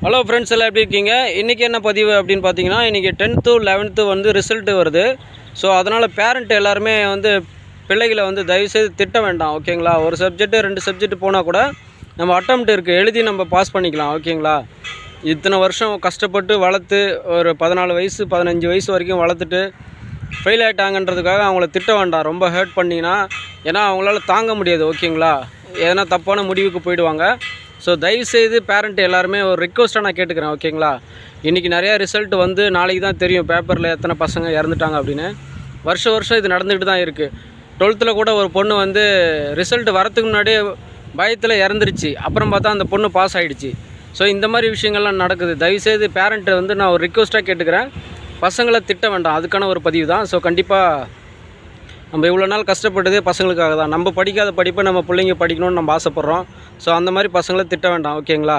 Hello friends, எல்லாம் எப்படி இருக்கீங்க? இன்றைக்கி என்ன பதிவு அப்படின்னு பார்த்தீங்கன்னா, இன்றைக்கி 10th 11th வந்து ரிசல்ட்டு வருது. ஸோ அதனால் பேரண்ட் எல்லாருமே வந்து பிள்ளைகளை வந்து தயவுசெய்து திட்ட வேண்டாம், ஓகேங்களா? ஒரு சப்ஜெக்ட்டு 2 சப்ஜெக்ட் போனால் கூட நம்ம அட்டெம்ப்ட் இருக்குது, எழுதி நம்ம பாஸ் பண்ணிக்கலாம், ஓகேங்களா? இத்தனை வருஷம் கஷ்டப்பட்டு வளர்த்து ஒரு 14 வயசு 15 வயசு வரைக்கும் வளர்த்துட்டு ஃபெயில் ஆகிட்டாங்கன்றதுக்காக அவங்கள திட்ட வேண்டாம், ரொம்ப ஹர்ட் பண்ணிங்கன்னா. ஏன்னா அவங்களால தாங்க முடியாது, ஓகேங்களா? ஏன்னா தப்பான முடிவுக்கு போயிடுவாங்க. ஸோ தயவுசெய்து பேரண்ட் எல்லாருமே ஒரு ரிக்வஸ்ட்டாக நான் கேட்டுக்கிறேன், ஓகேங்களா? இன்றைக்கி நிறையா ரிசல்ட் வந்து நாளைக்கு தான் தெரியும் பேப்பரில் எத்தனை பசங்க இறந்துட்டாங்க அப்படின்னு. வருஷம் இது நடந்துக்கிட்டு தான் இருக்குது. 12th கூட ஒரு பொண்ணு வந்து ரிசல்ட் வரத்துக்கு முன்னாடியே பயத்தில் இறந்துருச்சு. அப்புறம் பார்த்தா அந்த பொண்ணு பாஸ் ஆகிடுச்சு. ஸோ இந்த மாதிரி விஷயங்கள்லாம் நடக்குது. தயவுசெய்து பேரண்ட்டை வந்து நான் ஒரு ரிக்வஸ்ட்டாக கேட்டுக்கிறேன், பசங்களை திட்ட வேண்டாம். அதுக்கான ஒரு பதிவு தான். ஸோ கண்டிப்பாக நம்ம இவ்வளோ நாள் கஷ்டப்பட்டதே பசங்களுக்காக தான். நம்ம படிக்காத படிப்பை நம்ம பிள்ளைங்க படிக்கணும்னு நம்ம ஆசைப்பட்றோம். ஸோ அந்த மாதிரி பசங்களை திட்ட வேண்டாம், ஓகேங்களா?